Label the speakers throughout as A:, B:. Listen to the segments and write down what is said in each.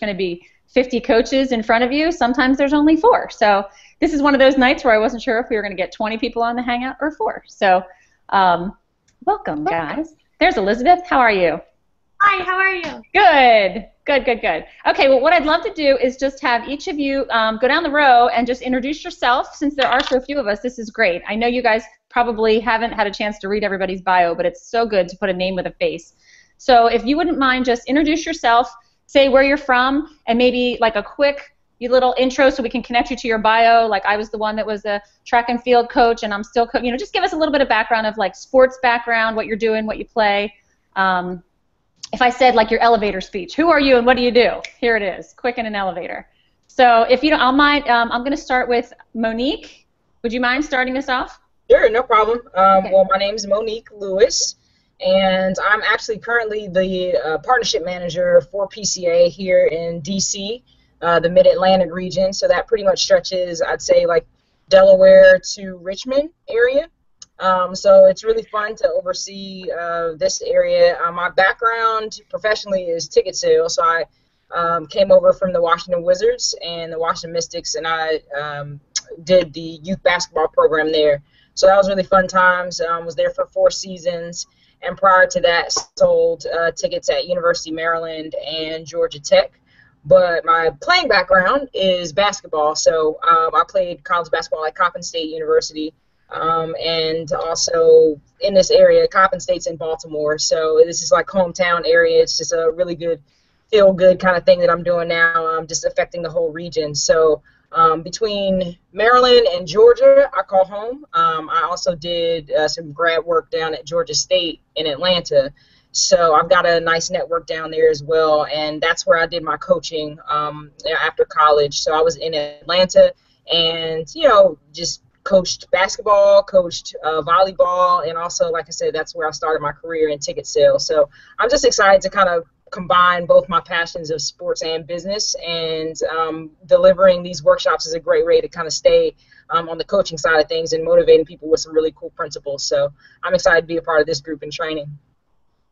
A: going to be 50 coaches in front of you. Sometimes there's only 4. So this is one of those nights where I wasn't sure if we were going to get 20 people on the Hangout or 4. So welcome, guys. There's Elizabeth. How are you?
B: Hi, how are you?
A: Good. Good, good, good. Okay, well, what I'd love to do is just have each of you go down the row and just introduce yourself. Since there are so few of us, this is great. I know you guys probably haven't had a chance to read everybody's bio, but it's so good to put a name with a face. So if you wouldn't mind, just introduce yourself, say where you're from, and maybe like a quick little intro so we can connect you to your bio. Like I was the one that was a track and field coach, and I'm still, just give us a little bit of background of like sports background, what you're doing, what you play. If I said like your elevator speech, who are you and what do you do? Here it is, quick in an elevator. So if you don't, I'll mind, I'm going to start with Monique. Would you mind starting us off?
C: Sure, no problem.
A: Okay.
C: Well, my name is Monique Lewis, and I'm actually currently the partnership manager for PCA here in D.C., the Mid-Atlantic region. So that pretty much stretches, I'd say, like Delaware to Richmond area. So it's really fun to oversee this area. My background professionally is ticket sales, so I came over from the Washington Wizards and the Washington Mystics, and I did the youth basketball program there. So that was really fun times. Was there for 4 seasons, and prior to that, sold tickets at University of Maryland and Georgia Tech. But my playing background is basketball, so I played college basketball at Coppin State University. And also in this area, Coppin State's in Baltimore, so this is like hometown area. It's just a really good, feel-good kind of thing that I'm doing now, just affecting the whole region. So between Maryland and Georgia, I call home. I also did some grad work down at Georgia State in Atlanta, so I've got a nice network down there as well, and that's where I did my coaching after college. So I was in Atlanta and, just coached basketball, coached volleyball, and also, like I said, that's where I started my career in ticket sales. So I'm just excited to kind of combine both my passions of sports and business, and delivering these workshops is a great way to kind of stay on the coaching side of things and motivating people with some really cool principles. So I'm excited to be a part of this group in training.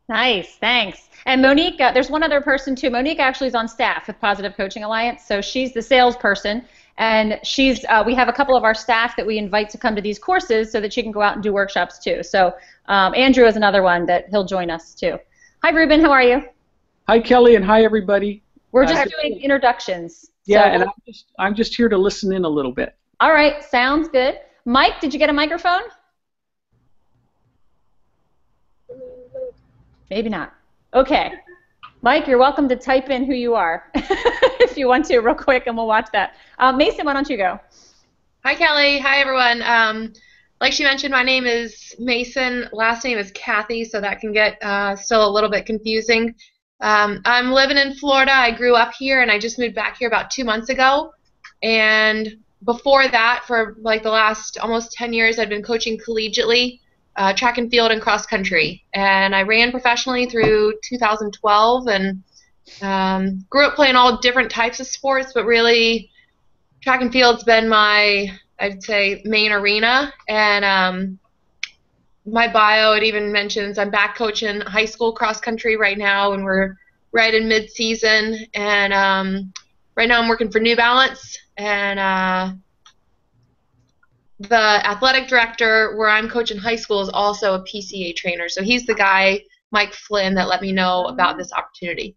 A: Nice, thanks. And Monique, there's one other person too. Monique actually is on staff with Positive Coaching Alliance, so she's the salesperson. And we have a couple of our staff that we invite to come to these courses so that she can go out and do workshops too. So Andrew is another one that he'll join us too. Hi, Ruben. How are you?
D: Hi, Kelly, and hi, everybody.
A: We're just doing introductions.
D: Yeah, so, and I'm just here to listen in a little bit.
A: All right, sounds good. Mike, did you get a microphone? Maybe not. Okay. Mike, you're welcome to type in who you are if you want to real quick, and we'll watch that. Mason, why don't you go?
B: Hi, Kelly. Hi, everyone. Like she mentioned, my name is Mason. Last name is Kathy, so that can get still a little bit confusing. I'm living in Florida. I grew up here, and I just moved back here about 2 months ago. And before that, for like the last almost 10 years, I've been coaching collegiately. Track and field and cross country, and I ran professionally through 2012 and grew up playing all different types of sports, but really track and field's been my, I'd say, main arena. And my bio, it even mentions I'm back coaching high school cross country right now, and we're right in mid-season, and right now I'm working for New Balance, and the athletic director where I'm coaching high school is also a PCA trainer. So he's the guy, Mike Flynn, that let me know about this opportunity.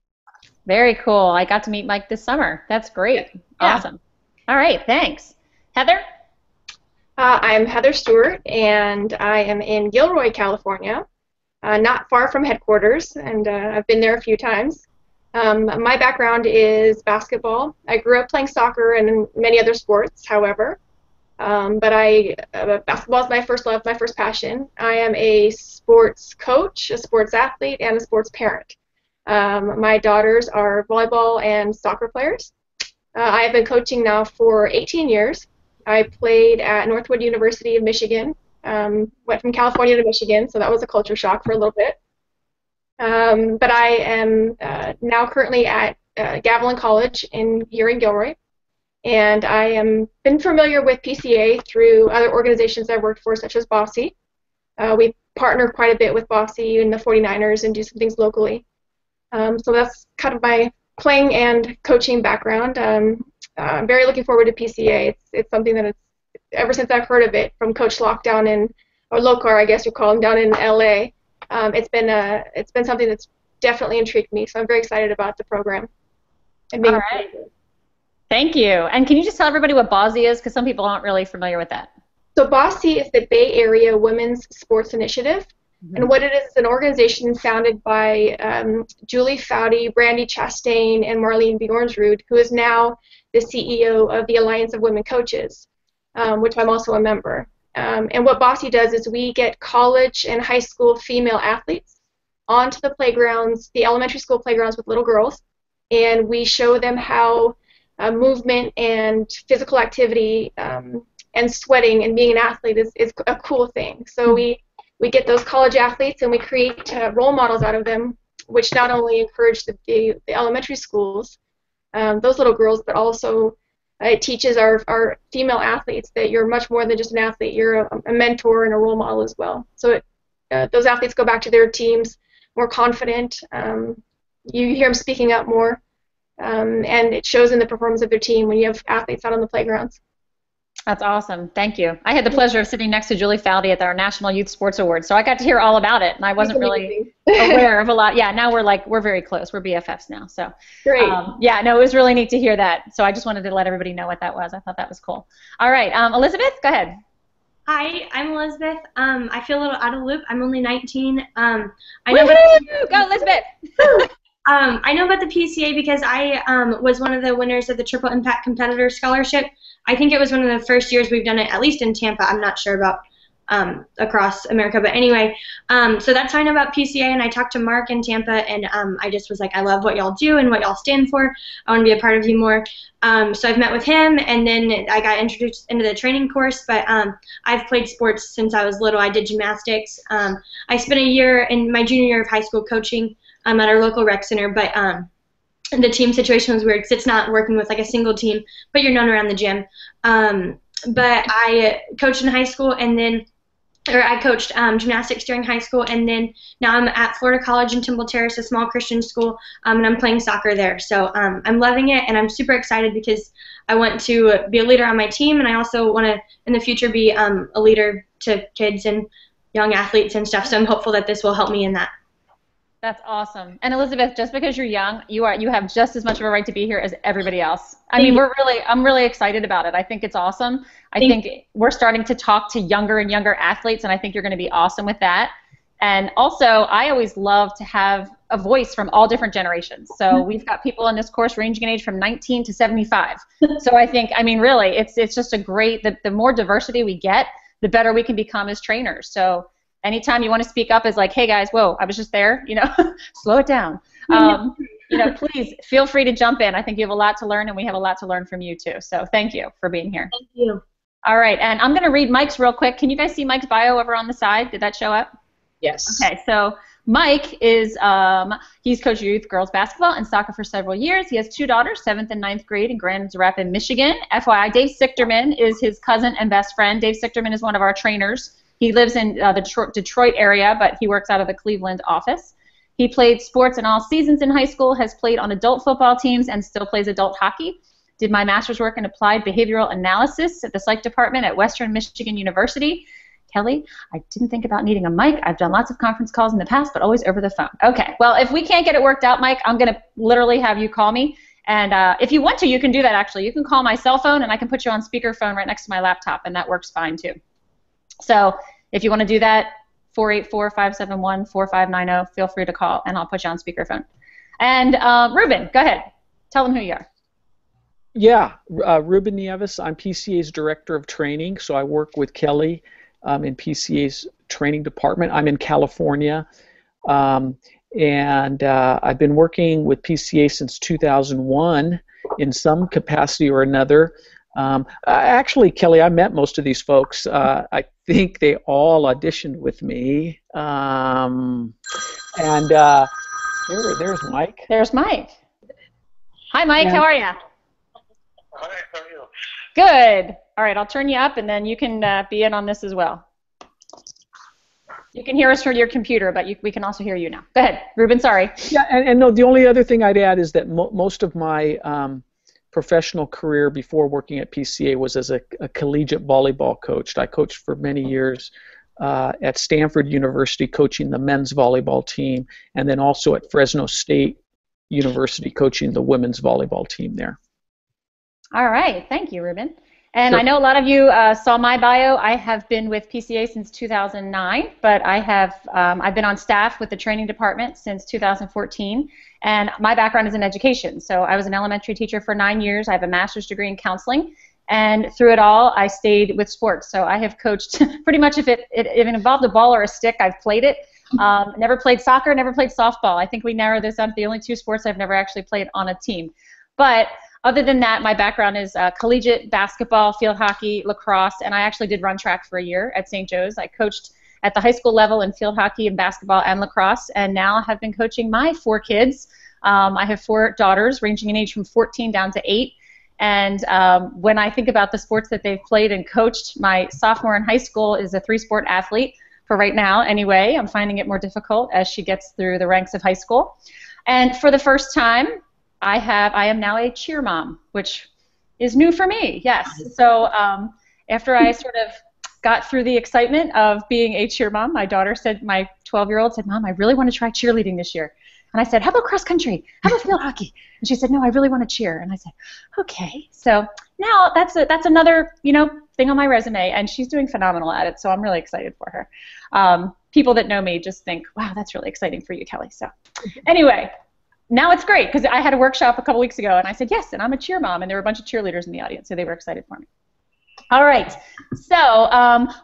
A: Very cool. I got to meet Mike this summer. That's great. Yeah. Awesome. All right, thanks. Heather?
E: I'm Heather Stewart, and I am in Gilroy, California, not far from headquarters, and I've been there a few times. My background is basketball. I grew up playing soccer and many other sports, however. But basketball is my first love, my first passion. I am a sports coach, a sports athlete, and a sports parent. My daughters are volleyball and soccer players. I have been coaching now for 18 years. I played at Northwood University of Michigan, went from California to Michigan, so that was a culture shock for a little bit. But I am now currently at Gavilan College here in Gilroy. And I am been familiar with PCA through other organizations I've worked for, such as Bossy. We partner quite a bit with Bossy and the 49ers and do some things locally. So that's kind of my playing and coaching background. I'm very looking forward to PCA. It's something that ever since I've heard of it from Coach Lockdown or Lokar, I guess you call him, down in LA. It's been something that's definitely intrigued me. So I'm very excited about the program. And being
A: all right. Thank you. And can you just tell everybody what BOSI is? Because some people aren't really familiar with that.
E: So BOSI is the Bay Area Women's Sports Initiative. Mm-hmm. And what it is an organization founded by Julie Foudy, Brandy Chastain, and Marlene Bjornsrud, who is now the CEO of the Alliance of Women Coaches, which I'm also a member. And what BOSI does is we get college and high school female athletes onto the playgrounds, the elementary school playgrounds with little girls, and we show them how movement and physical activity and sweating and being an athlete is a cool thing. So we get those college athletes and we create role models out of them, which not only encourage the elementary schools, those little girls, but also it teaches our female athletes that you're much more than just an athlete. You're a mentor and a role model as well. So those athletes go back to their teams more confident. You hear them speaking up more, and it shows in the performance of their team when you have athletes out on the playgrounds.
A: That's awesome. Thank you. I had the pleasure of sitting next to Julie Foudy at our National Youth Sports Awards, so I got to hear all about it, and I wasn't really aware of a lot. Yeah, now we're very close. We're BFFs now. So
E: great.
A: Yeah, no, it was really neat to hear that. So I just wanted to let everybody know what that was. I thought that was cool. All right, Elizabeth, go ahead.
F: Hi, I'm Elizabeth. I feel a little out of the loop. I'm only 19.
A: I know. Go, Elizabeth.
F: I know about the PCA because I was one of the winners of the Triple Impact Competitor Scholarship. I think it was one of the first years we've done it, at least in Tampa. I'm not sure about across America, but anyway, so that's how I know about PCA, and I talked to Mark in Tampa, and I just was like, I love what y'all do and what y'all stand for. I want to be a part of you more. So I've met with him, and then I got introduced into the training course, but I've played sports since I was little. I did gymnastics. I spent a year in my junior year of high school coaching at our local rec center, but the team situation was weird because it's not working with like a single team, but you're known around the gym. But I coached in high school, and then I coached gymnastics during high school, and then now I'm at Florida College in Temple Terrace, a small Christian school, and I'm playing soccer there. So I'm loving it, and I'm super excited because I want to be a leader on my team, and I also want to, in the future, be a leader to kids and young athletes and stuff. So I'm hopeful that this will help me in that.
A: That's awesome. And Elizabeth, just because you're young, you have just as much of a right to be here as everybody else. I mean, I'm really excited about it. I think it's awesome. I think we're starting to talk to younger and younger athletes, and I think you're going to be awesome with that. And also, I always love to have a voice from all different generations. So we've got people in this course ranging in age from 19 to 75. So I think, I mean, really, it's just a great, the more diversity we get, the better we can become as trainers. So anytime you want to speak up as like, hey guys, whoa, I was just there, slow it down. Please feel free to jump in. I think you have a lot to learn, and we have a lot to learn from you too. So thank you for being here.
F: Thank you.
A: All right, and I'm going to read Mike's real quick. Can you guys see Mike's bio over on the side? Did that show up?
C: Yes.
A: Okay, so Mike is, he's coached youth girls basketball and soccer for several years. He has 2 daughters, 7th and 9th grade in Grand Rapids, Michigan. FYI, Dave Sichterman is his cousin and best friend. Dave Sichterman is one of our trainers. He lives in the Detroit area, but he works out of the Cleveland office. He played sports in all seasons in high school, has played on adult football teams, and still plays adult hockey. Did my master's work in applied behavioral analysis at the psych department at Western Michigan University. Kelly, I didn't think about needing a mic. I've done lots of conference calls in the past, but always over the phone. Okay, well, if we can't get it worked out, Mike, I'm going to literally have you call me. And if you want to, you can do that, actually. You can call my cell phone, and I can put you on speakerphone right next to my laptop, and that works fine, too. So if you want to do that, 484-571-4590, feel free to call, and I'll put you on speakerphone. And Ruben, go ahead. Tell them who you are.
D: Yeah, Ruben Nieves. I'm PCA's Director of Training, so I work with Kelly in PCA's training department. I'm in California, and I've been working with PCA since 2001 in some capacity or another. Actually, Kelly, I met most of these folks. I think they all auditioned with me. There's Mike.
A: There's Mike. Hi, Mike. How are you?
G: Hi, how are you?
A: Good. All right, I'll turn you up, and then you can be in on this as well. You can hear us through your computer, but we can also hear you now. Go ahead, Ruben, sorry.
D: Yeah, and no, the only other thing I'd add is that most of my professional career before working at PCA was as a collegiate volleyball coach. I coached for many years at Stanford University coaching the men's volleyball team, and then also at Fresno State University coaching the women's volleyball team there.
A: All right, thank you, Ruben. And
D: Sure.
A: I know a lot of you saw my bio. I have been with PCA since 2009, but I've been on staff with the training department since 2014, and my background is in education. So I was an elementary teacher for 9 years. I have a master's degree in counseling, and through it all, I stayed with sports. So I have coached pretty much if it involved a ball or a stick, I've played it. Never played soccer, never played softball. I think we narrow this down to the only 2 sports I've never actually played on a team. But other than that, my background is collegiate basketball, field hockey, lacrosse, and I actually did run track for a year at St. Joe's. I coached at the high school level in field hockey and basketball and lacrosse, and now have been coaching my 4 kids. I have 4 daughters ranging in age from 14 down to 8. And when I think about the sports that they've played and coached, my sophomore in high school is a 3-sport athlete for right now anyway. I'm finding it more difficult as she gets through the ranks of high school. And for the first time, I am now a cheer mom, which is new for me, yes. So after I sort of got through the excitement of being a cheer mom, my 12-year-old said, Mom, I really want to try cheerleading this year. And I said, how about cross country? How about field hockey? And she said, no, I really want to cheer. And I said, okay. So now that's another thing on my resume, and she's doing phenomenal at it. So I'm really excited for her. People that know me just think, wow, that's really exciting for you, Kelly. So anyway, now it's great because I had a workshop a couple weeks ago, and I said, yes, and I'm a cheer mom, and there were a bunch of cheerleaders in the audience, so they were excited for me. All right, so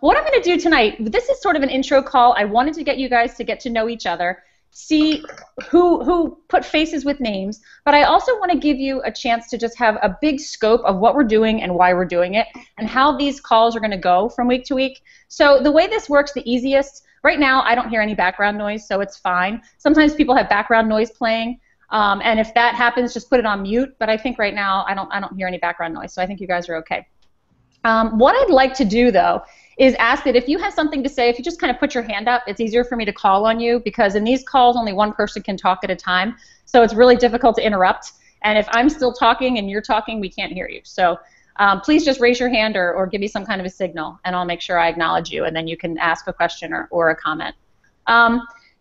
A: what I'm going to do tonight, this is sort of an intro call. I wanted to get you guys to get to know each other, see who put faces with names, but I also want to give you a chance to just have a big scope of what we're doing and why we're doing it and how these calls are going to go from week to week. So the way this works the easiest, right now I don't hear any background noise, so it's fine. Sometimes people have background noise playing, and if that happens, just put it on mute, but I think right now I don't hear any background noise, so I think you guys are okay. What I'd like to do, though, is ask that if you have something to say, if you just kind of put your hand up, it's easier for me to call on you because in these calls only one person can talk at a time, so it's really difficult to interrupt. And if I'm still talking and you're talking, we can't hear you. So please just raise your hand or give me some kind of a signal, and I'll make sure I acknowledge you, and then you can ask a question or a comment.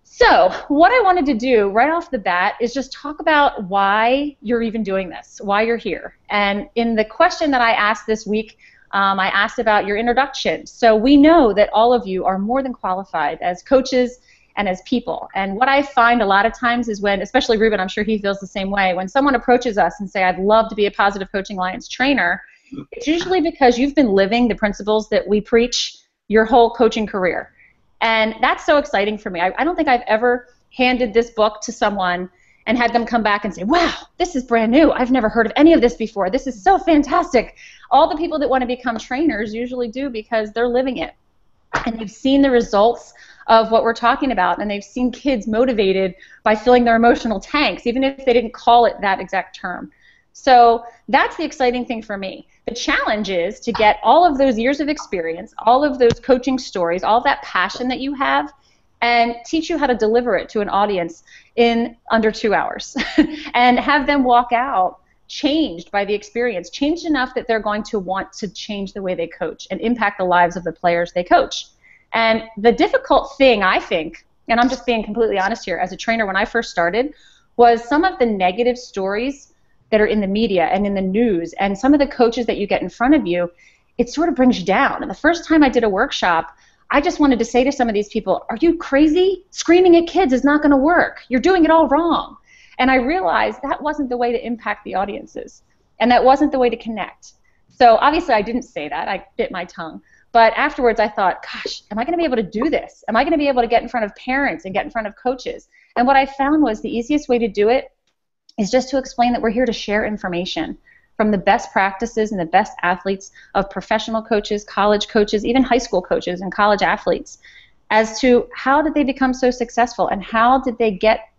A: So what I wanted to do right off the bat is just talk about why you're even doing this, why you're here. And in the question that I asked this week, I asked about your introduction. So we know that all of you are more than qualified as coaches and as people. And what I find a lot of times is when, especially Ruben, I'm sure he feels the same way, when someone approaches us and say, I'd love to be a Positive Coaching Alliance trainer, it's usually because you've been living the principles that we preach your whole coaching career. And that's so exciting for me. I don't think I've ever handed this book to someone and had them come back and say, wow, this is brand new. I've never heard of any of this before. This is so fantastic. All the people that want to become trainers usually do because they're living it. And they've seen the results of what we're talking about, and they've seen kids motivated by filling their emotional tanks, even if they didn't call it that exact term. So that's the exciting thing for me. The challenge is to get all of those years of experience, all of those coaching stories, all of that passion that you have, and teach you how to deliver it to an audience in under 2 hours and have them walk out changed by the experience, changed enough that they're going to want to change the way they coach and impact the lives of the players they coach. And the difficult thing, I think, and I'm just being completely honest here, as a trainer when I first started, was some of the negative stories that are in the media and in the news and some of the coaches that you get in front of you, it sort of brings you down. And the first time I did a workshop, I just wanted to say to some of these people, are you crazy? Screaming at kids is not going to work. You're doing it all wrong. And I realized that wasn't the way to impact the audiences, and that wasn't the way to connect. So obviously I didn't say that. I bit my tongue. But afterwards I thought, gosh, am I going to be able to do this? Am I going to be able to get in front of parents and get in front of coaches? And what I found was the easiest way to do it is just to explain that we're here to share information from the best practices and the best athletes of professional coaches, college coaches, even high school coaches and college athletes as to how did they become so successful and how did they get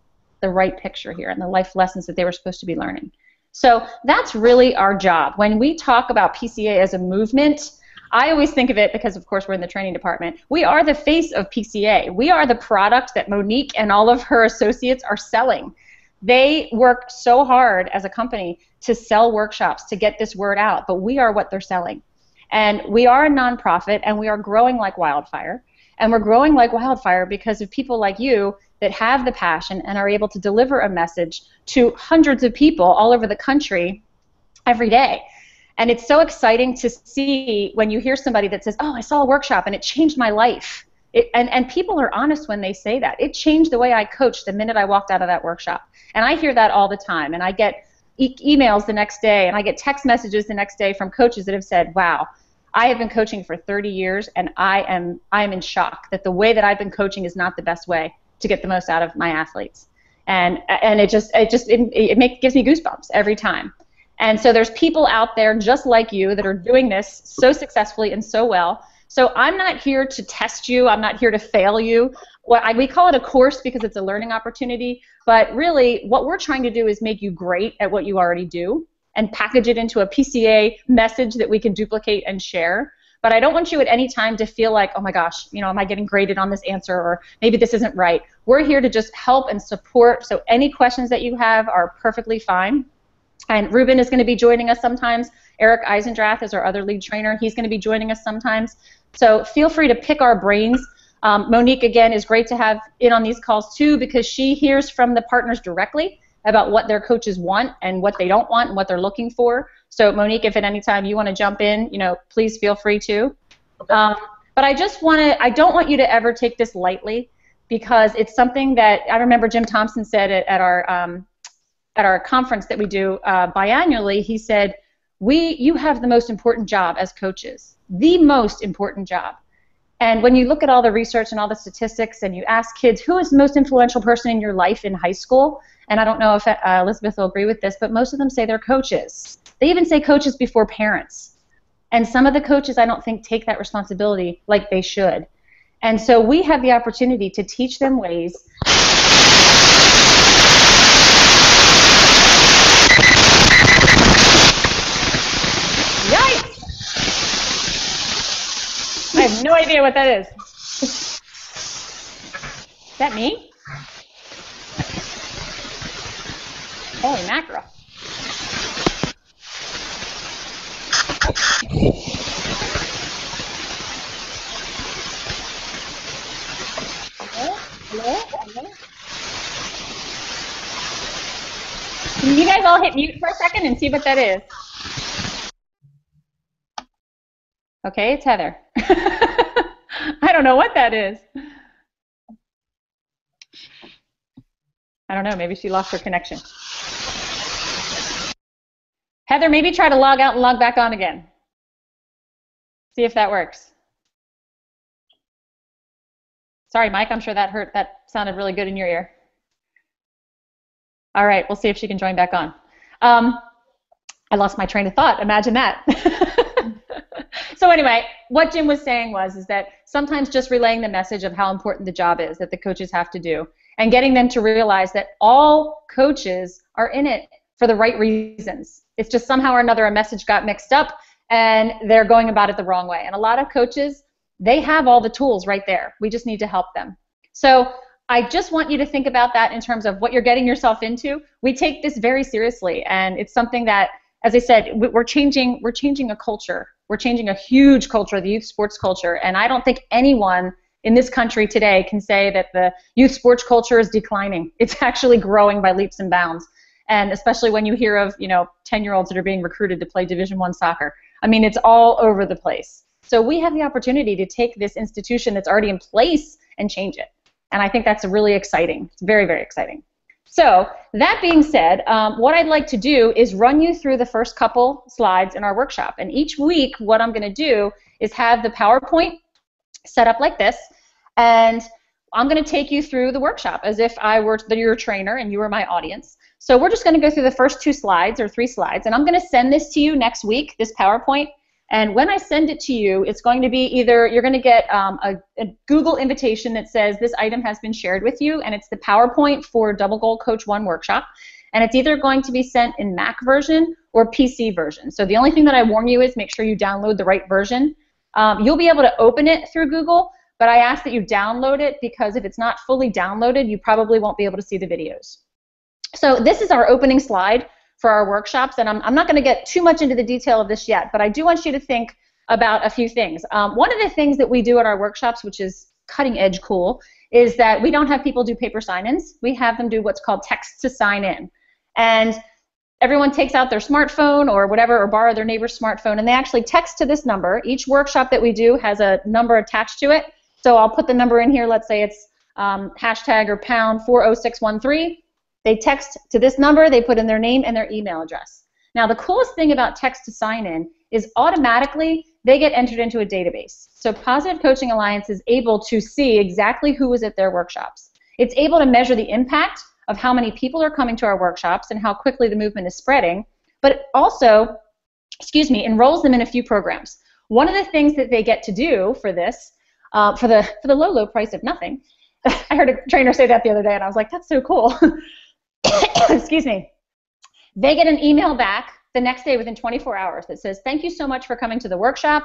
A: the right picture here and the life lessons that they were supposed to be learning. So that's really our job. When we talk about PCA as a movement, I always think of it because, of course, we're in the training department. We are the face of PCA. We are the product that Monique and all of her associates are selling. They work so hard as a company to sell workshops, to get this word out, but we are what they're selling. And we are a nonprofit, and we are growing like wildfire. And we're growing like wildfire because of people like you that have the passion and are able to deliver a message to hundreds of people all over the country every day. And it's so exciting to see when you hear somebody that says, oh, I saw a workshop and it changed my life. And people are honest when they say that. It changed the way I coached the minute I walked out of that workshop. And I hear that all the time. And I get emails the next day, and I get text messages the next day from coaches that have said, wow, I have been coaching for 30 years, and I am in shock that the way that I've been coaching is not the best way to get the most out of my athletes. And it gives me goosebumps every time. And so there's people out there just like you that are doing this so successfully and so well. So I'm not here to test you. I'm not here to fail you. We call it a course because it's a learning opportunity. But really, what we're trying to do is make you great at what you already do and package it into a PCA message that we can duplicate and share. But I don't want you at any time to feel like, oh my gosh, am I getting graded on this answer, or maybe this isn't right. We're here to just help and support. So any questions that you have are perfectly fine. And Ruben is going to be joining us sometimes. Eric Eisendrath is our other lead trainer. He's going to be joining us sometimes. So feel free to pick our brains. Monique, again, is great to have in on these calls too, because she hears from the partners directly about what their coaches want and what they don't want and what they're looking for. So Monique, if at any time you want to jump in, please feel free to. But I don't want you to ever take this lightly, because it's something that I remember Jim Thompson said at our conference that we do biannually. He said, you have the most important job as coaches, the most important job. And when you look at all the research and all the statistics and you ask kids, who is the most influential person in your life in high school? And I don't know if Elizabeth will agree with this, but most of them say they're coaches. They even say coaches before parents. And some of the coaches, I don't think, take that responsibility like they should. And so we have the opportunity to teach them ways. Yikes! I have no idea what that is. Is that me? Holy mackerel. Hello? Can you guys all hit mute for a second and see what that is? Okay, it's Heather. I don't know what that is. I don't know, maybe she lost her connection. Heather, maybe try to log out and log back on again. See if that works. Sorry, Mike, I'm sure that hurt. That sounded really good in your ear. All right, we'll see if she can join back on. I lost my train of thought. Imagine that. So anyway, what Jim was saying is that sometimes just relaying the message of how important the job is that the coaches have to do, and getting them to realize that all coaches are in it for the right reasons. It's just somehow or another a message got mixed up and they're going about it the wrong way. And a lot of coaches, they have all the tools right there. We just need to help them. So I just want you to think about that in terms of what you're getting yourself into. We take this very seriously, and it's something that, as I said, we're changing a culture. We're changing a huge culture, the youth sports culture, and I don't think anyone in this country today can say that the youth sports culture is declining. It's actually growing by leaps and bounds, and especially when you hear of 10-year-olds that are being recruited to play Division I soccer. I mean, it's all over the place. So we have the opportunity to take this institution that's already in place and change it, and I think that's really exciting. It's very, very exciting. So that being said, what I'd like to do is run you through the first couple slides in our workshop. And each week, what I'm going to do is have the PowerPoint set up like this, and I'm going to take you through the workshop as if I were your trainer and you were my audience. So we're just going to go through the first 2 slides or 3 slides, and I'm going to send this to you next week, this PowerPoint. And when I send it to you, it's going to be either you're going to get a Google invitation that says this item has been shared with you, and it's the PowerPoint for Double Goal Coach 1 workshop. And it's either going to be sent in Mac version or PC version. So the only thing that I warn you is make sure you download the right version. You'll be able to open it through Google, but I ask that you download it because if it's not fully downloaded, you probably won't be able to see the videos. So this is our opening slide for our workshops, and I'm not going to get too much into the detail of this yet, but I do want you to think about a few things. One of the things that we do at our workshops, which is cutting edge cool, is that we don't have people do paper sign-ins. We have them do what's called text to sign in. And everyone takes out their smartphone or whatever, or borrow their neighbor's smartphone, and they actually text to this number. Each workshop that we do has a number attached to it. So I'll put the number in here. Let's say it's hashtag or pound 40613. They text to this number. They put in their name and their email address. Now, the coolest thing about text to sign in is automatically they get entered into a database. So Positive Coaching Alliance is able to see exactly who was at their workshops. It's able to measure the impact of how many people are coming to our workshops and how quickly the movement is spreading, but it also, enrolls them in a few programs. One of the things that they get to do for this, for the low, low price of nothing, I heard a trainer say that the other day, and I was like, that's so cool. Excuse me. They get an email back the next day within 24 hours that says, thank you so much for coming to the workshop.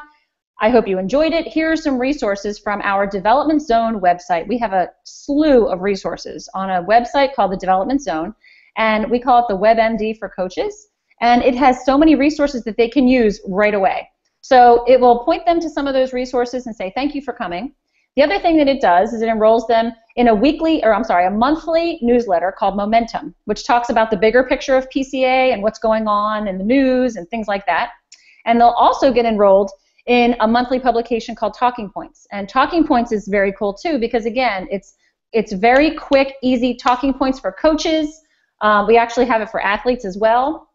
A: I hope you enjoyed it. Here are some resources from our Development Zone website. We have a slew of resources on a website called the Development Zone, and we call it the WebMD for coaches. And it has so many resources that they can use right away. So it will point them to some of those resources and say, thank you for coming. The other thing that it does is it enrolls them in a monthly newsletter called Momentum, which talks about the bigger picture of PCA and what's going on in the news and things like that. And they'll also get enrolled in a monthly publication called Talking Points. And Talking Points is very cool too because, again, it's very quick, easy talking points for coaches. We actually have it for athletes as well.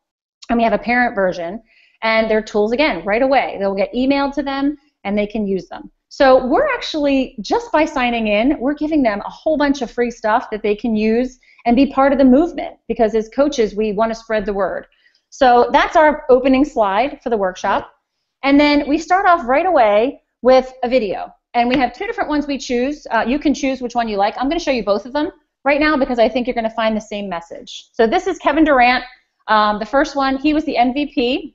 A: And we have a parent version. And they're tools, again, right away. They'll get emailed to them and they can use them. So we're actually, just by signing in, we're giving them a whole bunch of free stuff that they can use and be part of the movement because as coaches, we want to spread the word. So that's our opening slide for the workshop. And then we start off right away with a video. And we have two different ones we choose. You can choose which one you like. I'm going to show you both of them right now because I think you're going to find the same message. So this is Kevin Durant. The first one, he was the MVP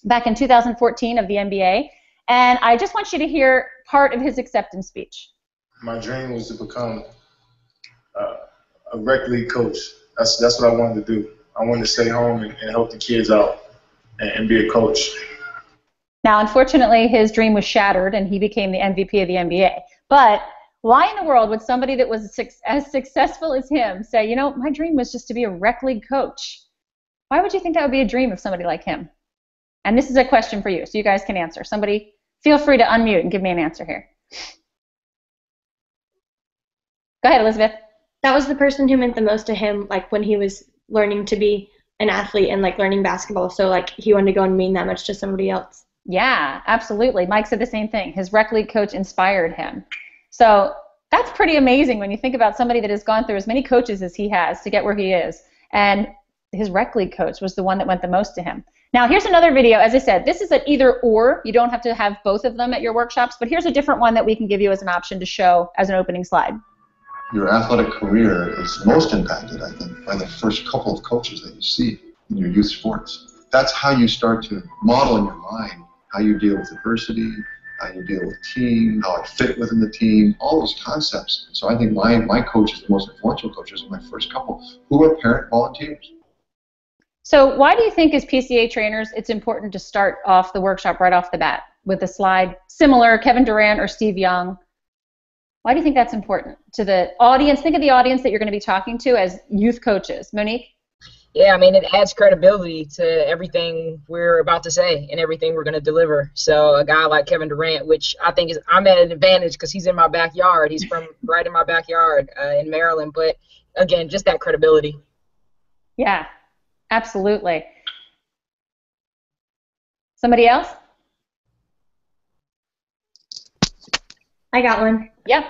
A: back in 2014 of the NBA. And I just want you to hear part of his acceptance speech.
H: My dream was to become a rec league coach. That's what I wanted to do. I wanted to stay home and help the kids out and be a coach.
A: Now, unfortunately, his dream was shattered, and he became the MVP of the NBA. But why in the world would somebody that was as successful as him say, you know, my dream was just to be a rec league coach? Why would you think that would be a dream of somebody like him? And this is a question for you, so you guys can answer. Somebody, feel free to unmute and give me an answer here. Go ahead, Elizabeth.
F: That was the person who meant the most to him, like when he was learning to be an athlete and like learning basketball. So like he wanted to go and mean that much to somebody else. Yeah, absolutely. Mike said the same thing. His rec league coach inspired him. So that's pretty amazing when you think about somebody that has gone through as many coaches as he has to get where he is. And his rec league coach was the one that went the most to him. Now, here's another video. As I said, this is an either or. You don't have to have both of them at your workshops, but here's a different one that we can give you as an option to show as an opening slide.
I: Your athletic career is most impacted, I think, by the first couple of coaches that you see in your youth sports. That's how you start to model in your mind how you deal with adversity, how you deal with team, how I fit within the team, all those concepts. So I think my coaches, the most influential coaches, are my first couple, who are parent volunteers.
A: So why do you think as PCA trainers it's important to start off the workshop right off the bat with a slide similar, Kevin Durant or Steve Young? Why do you think that's important to the audience? Think of the audience that you're going to be talking to as youth coaches. Monique?
C: Yeah, I mean, it adds credibility to everything we're about to say and everything we're going to deliver. So a guy like Kevin Durant, which I think I'm at an advantage because he's in my backyard. He's from right in my backyard in Maryland. But, again, just that credibility.
A: Yeah, absolutely. Somebody else?
F: I got one.
A: Yep.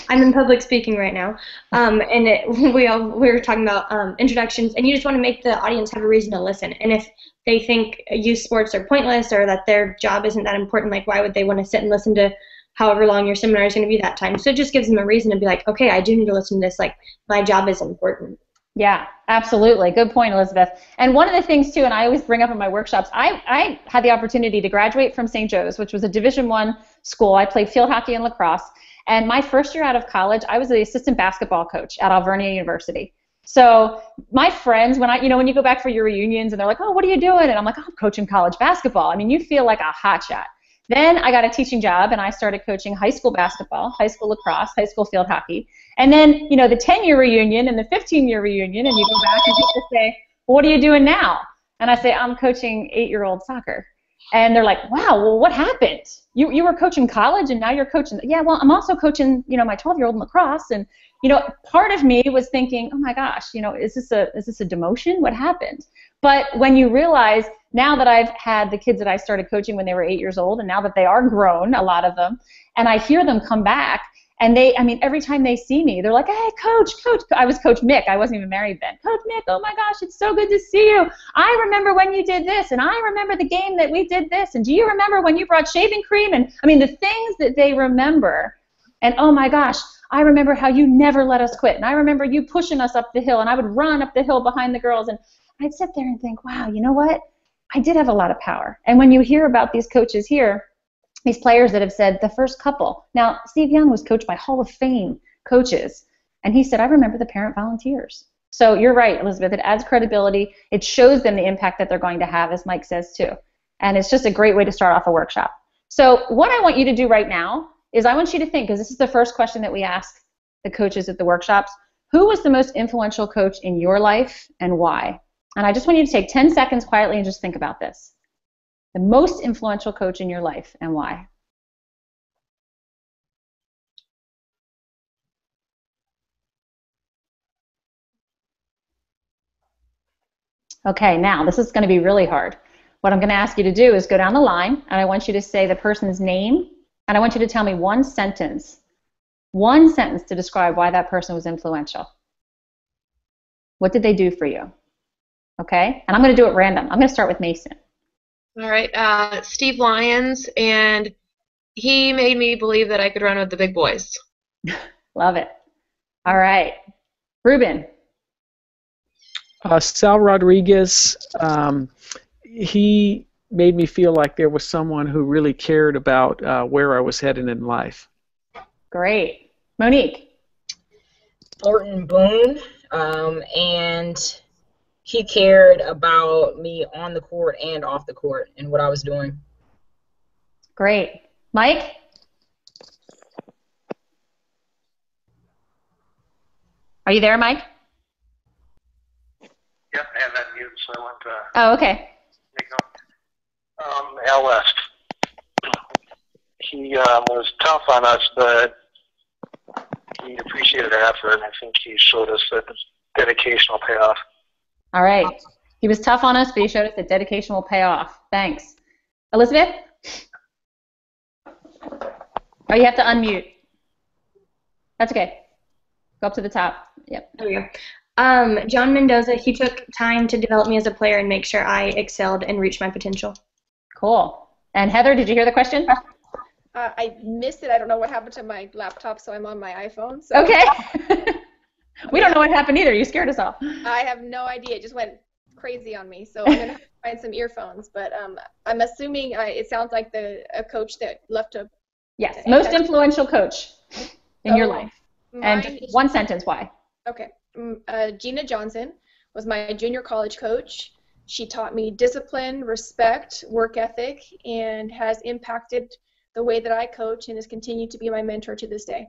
F: I'm in public speaking right now, and we were talking about introductions, and you just want to make the audience have a reason to listen. And if they think youth sports are pointless or that their job isn't that important, like why would they want to sit and listen to however long your seminar is going to be that time? So it just gives them a reason to be like, okay, I do need to listen to this. Like my job is important.
A: Yeah, absolutely. Good point, Elizabeth. And one of the things, too, and I always bring up in my workshops, I had the opportunity to graduate from St. Joe's, which was a Division I school. I played field hockey and lacrosse. And my first year out of college, I was the assistant basketball coach at Alvernia University. So my friends, when you go back for your reunions and they're like, oh, what are you doing? And I'm like, oh, I'm coaching college basketball. I mean, you feel like a hotshot. Then I got a teaching job and I started coaching high school basketball, high school lacrosse, high school field hockey. And then, the 10-year reunion and the 15-year reunion, and you go back and people say, well, what are you doing now? And I say, I'm coaching 8-year-old soccer. And they're like, wow, well, what happened? You were coaching college and now you're coaching. Yeah, well, I'm also coaching, my 12-year-old in lacrosse. And, part of me was thinking, oh my gosh, is this a demotion? What happened? But when you realize now that I've had the kids that I started coaching when they were 8 years old, and now that they are grown, a lot of them, and I hear them come back, and every time they see me, they're like, hey, coach. I was Coach Mick. I wasn't even married then. Coach Mick, oh my gosh, it's so good to see you. I remember when you did this, and I remember the game that we did this, and do you remember when you brought shaving cream? And the things that they remember, and oh my gosh, I remember how you never let us quit, and I remember you pushing us up the hill, and I would run up the hill behind the girls, and I'd sit there and think, wow, you know what? I did have a lot of power. And when you hear about these coaches here, these players that have said the first couple. Now, Steve Young was coached by Hall of Fame coaches, and he said, I remember the parent volunteers. So you're right, Elizabeth. It adds credibility. It shows them the impact that they're going to have, as Mike says, too. And it's just a great way to start off a workshop. So what I want you to do right now is I want you to think, because this is the first question that we ask the coaches at the workshops, who was the most influential coach in your life and why? And I just want you to take 10 seconds quietly and just think about this. The most influential coach in your life and why? Okay, now this is going to be really hard. What I'm going to ask you to do is go down the line, and I want you to say the person's name, and I want you to tell me one sentence to describe why that person was influential. What did they do for you? Okay, and I'm going to do it random. I'm going to start with Mason.
B: All right, Steve Lyons, and he made me believe that I could run with the big boys.
A: Love it. All right, Ruben.
D: Sal Rodriguez, he made me feel like there was someone who really cared about where I was headed in life.
A: Great. Monique.
C: Thornton Boone, and he cared about me on the court and off the court and what I was doing.
A: Great. Mike? Are you there, Mike?
G: Yep, I had that mute, so I went to
A: Oh, okay.
G: Al West. He was tough on us, but he appreciated our effort, and I think he showed us that dedication will pay off.
A: All right. He was tough on us, but he showed us that dedication will pay off. Thanks. Elizabeth? Oh, you have to unmute. That's okay. Go up to the top. Yep.
F: There we go. John Mendoza, he took time to develop me as a player and make sure I excelled and reached my potential.
A: Cool. And Heather, did you hear the question?
E: I missed it. I don't know what happened to my laptop, so I'm on my iPhone. So
A: okay. We don't know what happened either. You scared us all.
E: I have no idea. It just went crazy on me. So I'm going to find some earphones. But I'm assuming it sounds like a coach that left a...
A: Yes, most influential coach in your life. And just one sentence, why?
E: Okay. Gina Johnson was my junior college coach. She taught me discipline, respect, work ethic, and has impacted the way that I coach and has continued to be my mentor to this day.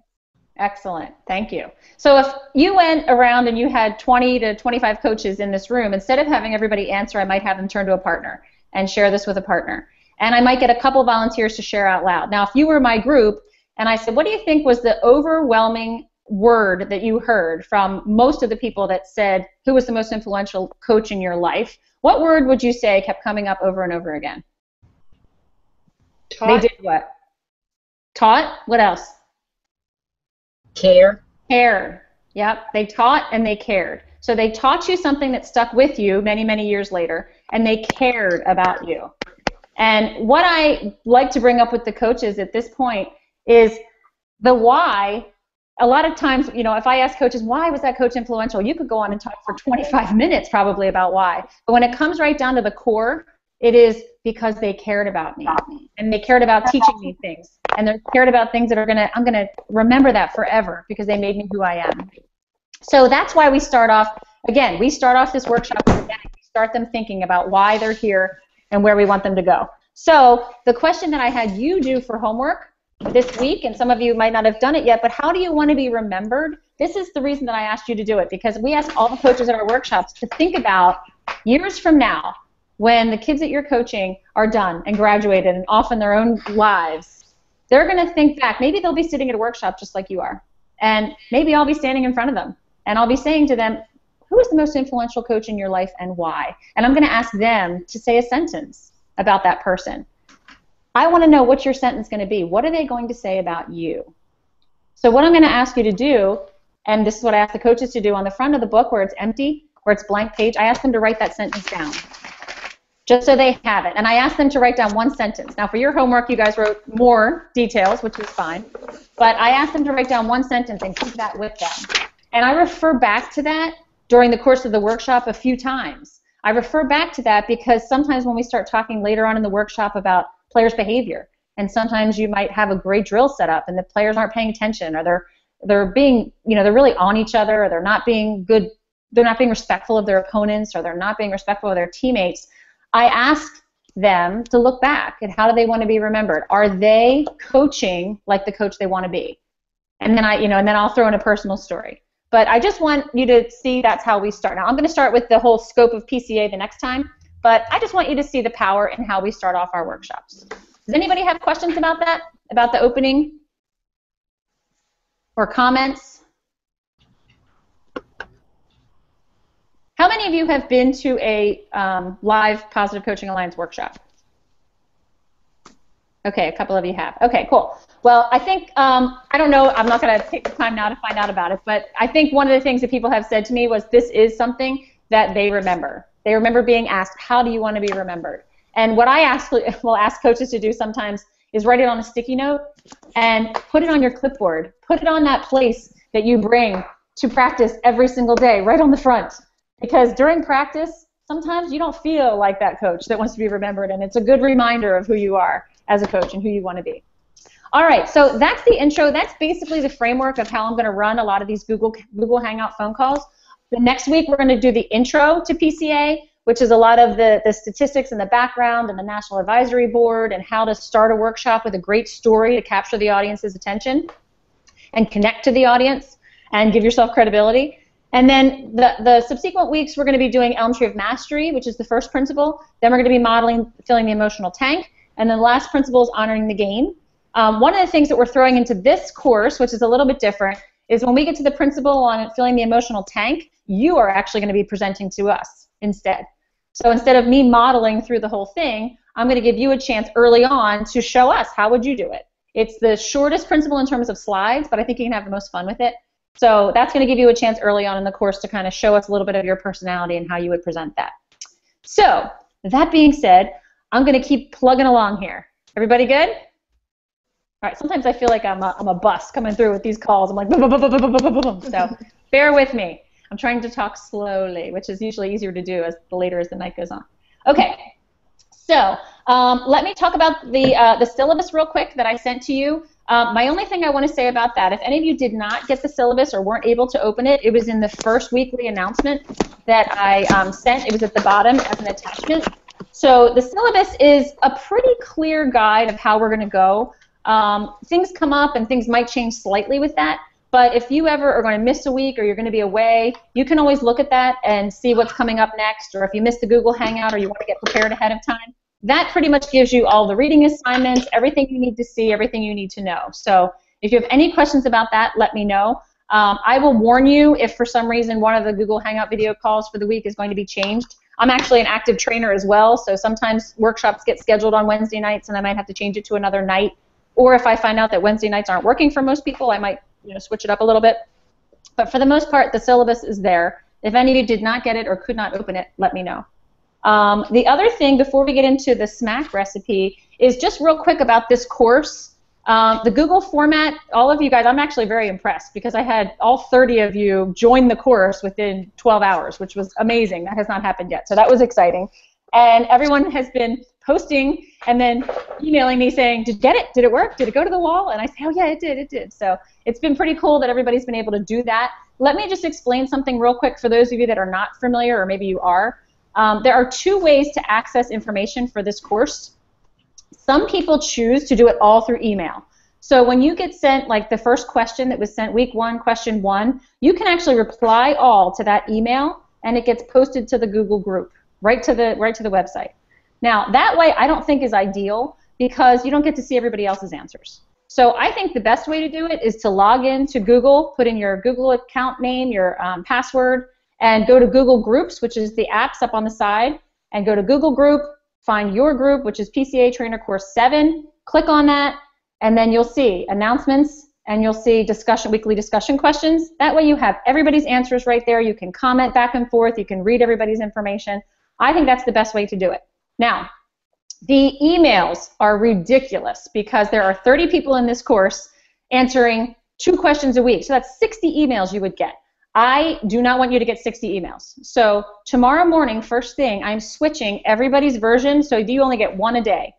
A: Excellent. Thank you. So if you went around and you had 20 to 25 coaches in this room, instead of having everybody answer, I might have them turn to a partner and share this with a partner. And I might get a couple volunteers to share out loud. Now, if you were my group and I said, what do you think was the overwhelming word that you heard from most of the people that said who was the most influential coach in your life, what word would you say kept coming up over and over again?
E: Taught.
A: They did what? Taught? What else?
C: Care.
A: Care. Yep. They taught and they cared. So they taught you something that stuck with you many, many years later, and they cared about you. And what I like to bring up with the coaches at this point is the why. A lot of times, if I ask coaches, why was that coach influential? You could go on and talk for 25 minutes probably about why. But when it comes right down to the core, it is because they cared about me. And they cared about teaching me things. and they're cared about things that I'm gonna remember that forever because they made me who I am. So that's why we start off this workshop with them. We start them thinking about why they're here and where we want them to go. So the question that I had you do for homework this week, and some of you might not have done it yet, but how do you want to be remembered? This is the reason that I asked you to do it, because we ask all the coaches at our workshops to think about years from now when the kids that you're coaching are done and graduated and off in their own lives. They're going to think back. Maybe they'll be sitting at a workshop just like you are, and maybe I'll be standing in front of them, and I'll be saying to them, who is the most influential coach in your life and why? And I'm going to ask them to say a sentence about that person. I want to know what your sentence is going to be. What are they going to say about you? So what I'm going to ask you to do, and this is what I ask the coaches to do on the front of the book where it's empty, where it's blank page, I ask them to write that sentence down, just so they have it. And I ask them to write down one sentence. Now for your homework, you guys wrote more details, which is fine, but I asked them to write down one sentence and keep that with them. And I refer back to that during the course of the workshop a few times. I refer back to that because sometimes when we start talking later on in the workshop about players' behavior, and sometimes you might have a great drill set up and the players aren't paying attention, or they're being, they're really on each other, or they're not being good, they're not being respectful of their opponents, or they're not being respectful of their teammates. I ask them to look back at how do they want to be remembered. Are they coaching like the coach they want to be? And then and then I'll throw in a personal story. But I just want you to see that's how we start. Now I'm going to start with the whole scope of PCA the next time, but I just want you to see the power in how we start off our workshops. Does anybody have questions about that, about the opening or comments? How many of you have been to a live Positive Coaching Alliance workshop? Okay, a couple of you have. Okay, cool. Well, I think, I don't know, I'm not going to take the time now to find out about it, but I think one of the things that people have said to me was this is something that they remember. They remember being asked, how do you want to be remembered? And what I will ask coaches to do sometimes is write it on a sticky note and put it on your clipboard. Put it on that place that you bring to practice every single day, right on the front. Because during practice, sometimes you don't feel like that coach that wants to be remembered, and it's a good reminder of who you are as a coach and who you want to be. All right, so that's the intro. That's basically the framework of how I'm going to run a lot of these Google Hangout phone calls. The next week, we're going to do the intro to PCA, which is a lot of the statistics and the background and the National Advisory Board and how to start a workshop with a great story to capture the audience's attention and connect to the audience and give yourself credibility. And then the subsequent weeks, we're going to be doing Elm Tree of Mastery, which is the first principle. Then we're going to be modeling filling the emotional tank. And then the last principle is honoring the game. One of the things that we're throwing into this course, which is a little bit different, is when we get to the principle on filling the emotional tank, you are actually going to be presenting to us instead. So instead of me modeling through the whole thing, I'm going to give you a chance early on to show us how would you do it. It's the shortest principle in terms of slides, but I think you can have the most fun with it. So that's going to give you a chance early on in the course to kind of show us a little bit of your personality and how you would present that. So that being said, I'm going to keep plugging along here. Everybody good? All right, sometimes I feel like I'm a bus coming through with these calls. I'm like, boom, boom, boom, boom, boom, boom, boom, boom. So bear with me. I'm trying to talk slowly, which is usually easier to do as the later as the night goes on. Okay, so let me talk about the syllabus real quick that I sent to you. My only thing I want to say about that, if any of you did not get the syllabus or weren't able to open it, it was in the first weekly announcement that I sent. It was at the bottom as an attachment. So the syllabus is a pretty clear guide of how we're going to go. Things come up and things might change slightly with that, but if you ever are going to miss a week or you're going to be away, you can always look at that and see what's coming up next, or if you missed the Google Hangout or you want to get prepared ahead of time, that pretty much gives you all the reading assignments, everything you need to see, everything you need to know. So if you have any questions about that, let me know. I will warn you if for some reason one of the Google Hangout video calls for the week is going to be changed. I'm actually an active trainer as well, so sometimes workshops get scheduled on Wednesday nights and I might have to change it to another night. Or if I find out that Wednesday nights aren't working for most people, I might switch it up a little bit. But for the most part, the syllabus is there. If any of you did not get it or could not open it, let me know. The other thing before we get into the smack recipe is just real quick about this course. The Google format, all of you guys, I'm actually very impressed because I had all 30 of you join the course within 12 hours, which was amazing. That has not happened yet, so that was exciting. And everyone has been posting and then emailing me saying, did you get it? Did it work? Did it go to the wall? And I say, oh yeah, it did. So it's been pretty cool that everybody's been able to do that. Let me just explain something real quick for those of you that are not familiar, or maybe you are. There are 2 ways to access information for this course. Some people choose to do it all through email. So when you get sent like the first question that was sent week 1, question 1, you can actually reply all to that email, and it gets posted to the Google group, right to the website. Now that way I don't think is ideal because you don't get to see everybody else's answers. So I think the best way to do it is to log in to Google, put in your Google account name, your password, and go to Google Groups, which is the apps up on the side, and go to Google Group, find your group, which is PCA Trainer Course 7, click on that, and then you'll see announcements, and you'll see weekly discussion questions. That way you have everybody's answers right there. You can comment back and forth. You can read everybody's information. I think that's the best way to do it. Now, the emails are ridiculous because there are 30 people in this course answering 2 questions a week. So that's 60 emails you would get. I do not want you to get 60 emails. So tomorrow morning, first thing, I'm switching everybody's version so you only get 1 a day.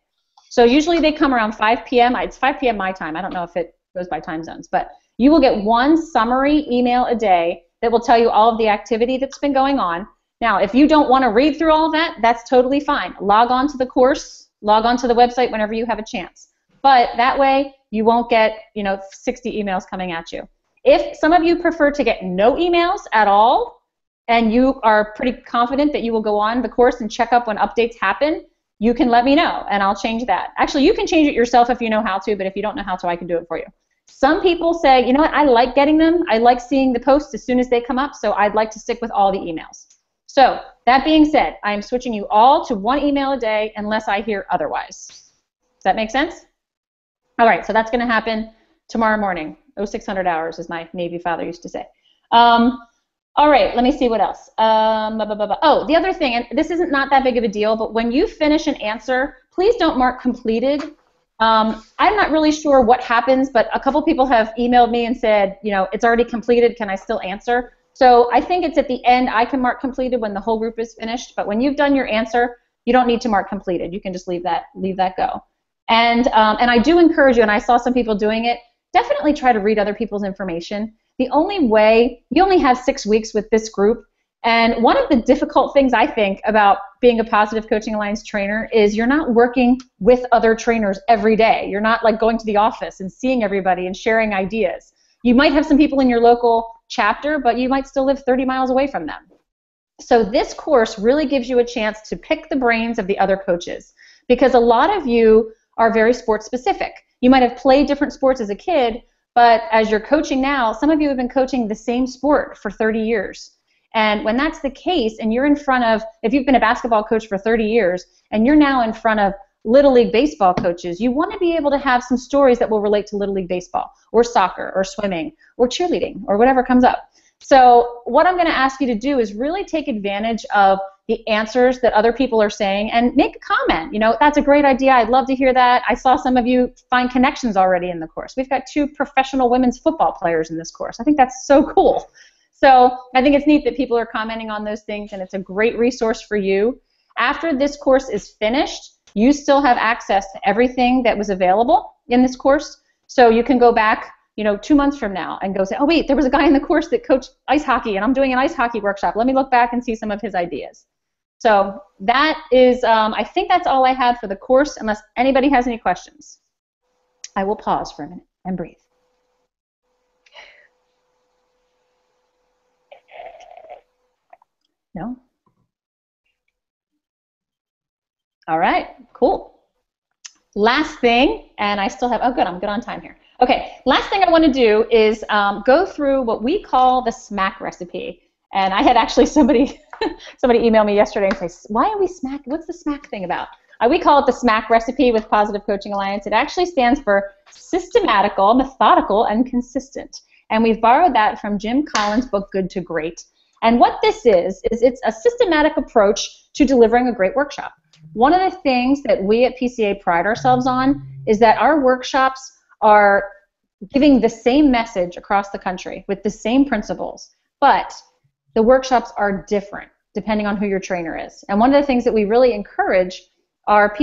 A: So usually they come around 5 p.m. It's 5 p.m. my time. I don't know if it goes by time zones, but you will get 1 summary email a day that will tell you all of the activity that's been going on. Now, if you don't want to read through all of that, that's totally fine. Log on to the course, log on to the website whenever you have a chance. But that way, you won't get 60 emails coming at you. If some of you prefer to get no emails at all, and you are pretty confident that you will go on the course and check up when updates happen, you can let me know, and I'll change that. Actually, you can change it yourself if you know how to, but if you don't know how to, I can do it for you. Some people say, you know what, I like getting them. I like seeing the posts as soon as they come up, so I'd like to stick with all the emails. So that being said, I am switching you all to 1 email a day unless I hear otherwise. Does that make sense? All right, so that's going to happen tomorrow morning. 0600 hours, as my Navy father used to say. All right, let me see what else. Oh, the other thing, and this isn't not that big of a deal, but when you finish an answer, please don't mark completed. I'm not really sure what happens, but a couple people have emailed me and said, it's already completed, can I still answer? So I think it's at the end I can mark completed when the whole group is finished, but when you've done your answer, you don't need to mark completed. You can just leave that go. And I do encourage you, and I saw some people doing it, definitely try to read other people's information. The only way, you only have 6 weeks with this group, and one of the difficult things I think about being a Positive Coaching Alliance trainer is you're not working with other trainers every day. You're not like going to the office and seeing everybody and sharing ideas. You might have some people in your local chapter, but you might still live 30 miles away from them. So this course really gives you a chance to pick the brains of the other coaches, because a lot of you are very sports specific. You might have played different sports as a kid, but as you're coaching now, some of you have been coaching the same sport for 30 years. And when that's the case, and you're in front of, if you've been a basketball coach for 30 years, and you're now in front of Little League baseball coaches, you want to be able to have some stories that will relate to Little League baseball, or soccer, or swimming, or cheerleading, or whatever comes up. So what I'm going to ask you to do is really take advantage of the answers that other people are saying and make a comment. That's a great idea. I'd love to hear that. I saw some of you find connections already in the course. We've got 2 professional women's football players in this course. I think that's so cool. So I think it's neat that people are commenting on those things, and it's a great resource for you. After this course is finished, you still have access to everything that was available in this course. So you can go back 2 months from now and go say, oh wait, there was a guy in the course that coached ice hockey, and I'm doing an ice hockey workshop. Let me look back and see some of his ideas. So that is, I think that's all I had for the course, unless anybody has any questions. I will pause for a minute and breathe. No? All right, cool. Last thing, and I still have, oh good, I'm good on time here. Okay, last thing I want to do is go through what we call the SMAC recipe. And I had actually somebody email me yesterday and say, why are we SMAC? What's the SMAC thing about? We call it the SMAC recipe with Positive Coaching Alliance. It actually stands for systematical, methodical, and consistent. And we've borrowed that from Jim Collins' book, Good to Great. And what this is it's a systematic approach to delivering a great workshop. One of the things that we at PCA pride ourselves on is that our workshops are giving the same message across the country with the same principles, but the workshops are different depending on who your trainer is. And one of the things that we really encourage our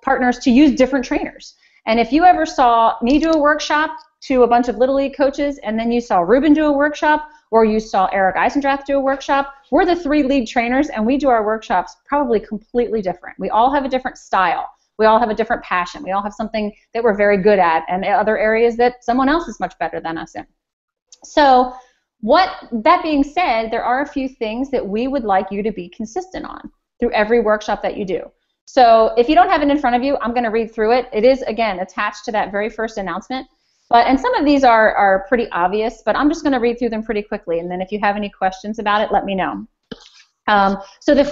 A: partners to use different trainers. And if you ever saw me do a workshop to a bunch of Little League coaches, and then you saw Ruben do a workshop, or you saw Eric Eisendrath do a workshop, we're the 3 lead trainers, and we do our workshops probably completely different. We all have a different style. We all have a different passion. We all have something that we're very good at, and other areas that someone else is much better than us in. So that being said, there are a few things that we would like you to be consistent on through every workshop that you do. So if you don't have it in front of you, I'm going to read through it. It is, again, attached to that very first announcement. And some of these are pretty obvious, but I'm just going to read through them pretty quickly. And then if you have any questions about it, let me know. So the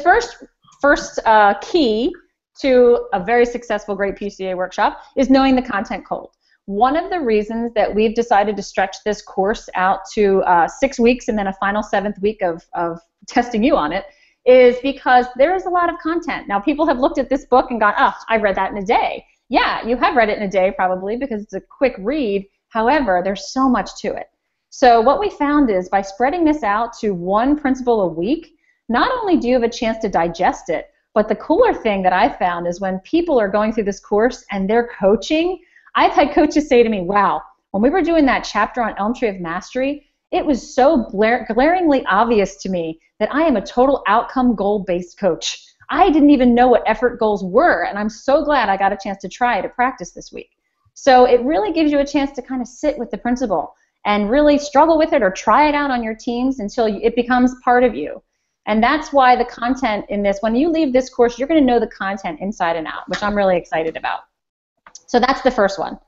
A: first key to a very successful, great PCA workshop is knowing the content cold. One of the reasons that we've decided to stretch this course out to 6 weeks and then a final 7th week of testing you on it is because there is a lot of content. Now, people have looked at this book and gone, oh, I read that in a day. Yeah, you have read it in a day probably because it's a quick read. However, there's so much to it. So what we found is by spreading this out to 1 principle a week, not only do you have a chance to digest it, but the cooler thing that I found is when people are going through this course and they're coaching, I've had coaches say to me, wow, when we were doing that chapter on Elm Tree of Mastery, it was so glaringly obvious to me that I am a total outcome goal-based coach. I didn't even know what effort goals were, and I'm so glad I got a chance to try to practice this week. So it really gives you a chance to kind of sit with the principle and really struggle with it or try it out on your teams until it becomes part of you. And that's why the content in this, when you leave this course, you're going to know the content inside and out, which I'm really excited about. So that's the first one.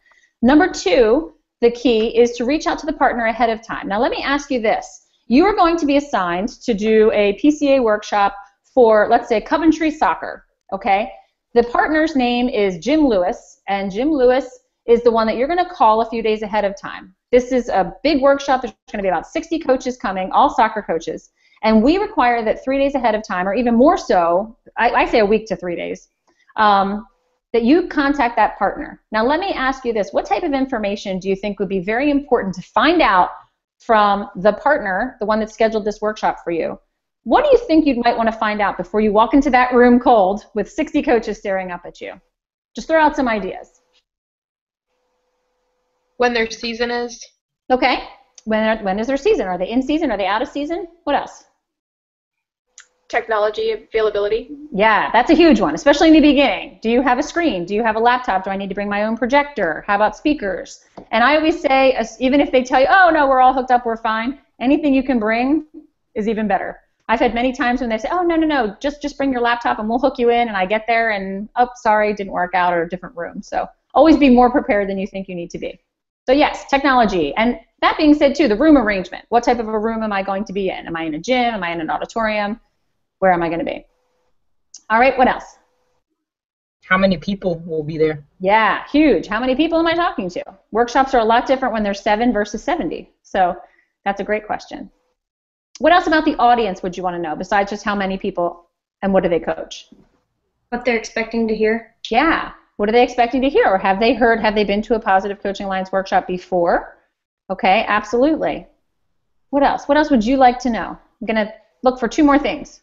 A: Number 2, the key is to reach out to the partner ahead of time. Now let me ask you this. You are going to be assigned to do a PCA workshop for, let's say, Coventry Soccer, okay? The partner's name is Jim Lewis, and Jim Lewis is the one that you're going to call a few days ahead of time. This is a big workshop. There's going to be about 60 coaches coming, all soccer coaches, and we require that 3 days ahead of time, or even more so, I say a week to 3 days, that you contact that partner. Now let me ask you this. What type of information do you think would be very important to find out from the partner, the one that scheduled this workshop for you? What do you think you might want to find out before you walk into that room cold with 60 coaches staring up at you? Just throw out some ideas.
B: When their season is.
A: Okay. When is their season? Are they in season? Are they out of season? What else?
E: Technology availability.
A: Yeah, that's a huge one, especially in the beginning. Do you have a screen? Do you have a laptop? Do I need to bring my own projector? How about speakers? And I always say, even if they tell you, oh, no, we're all hooked up, we're fine, anything you can bring is even better. I've had many times when they say, oh, no, just bring your laptop and we'll hook you in, and I get there and, oh, sorry, didn't work out, or a different room. So always be more prepared than you think you need to be. So yes, technology. And that being said, too, the room arrangement. What type of a room am I going to be in? Am I in a gym? Am I in an auditorium? Where am I going to be? All right, what else?
C: How many people will be there?
A: Yeah, huge. How many people am I talking to? Workshops are a lot different when there's 7 versus 70. So that's a great question. What else about the audience would you want to know, besides just how many people and what do they coach?
F: What they're expecting to hear.
A: Yeah. What are they expecting to hear? Or have they been to a Positive Coaching Alliance workshop before? Okay, absolutely. What else? What else would you like to know? I'm going to look for 2 more things.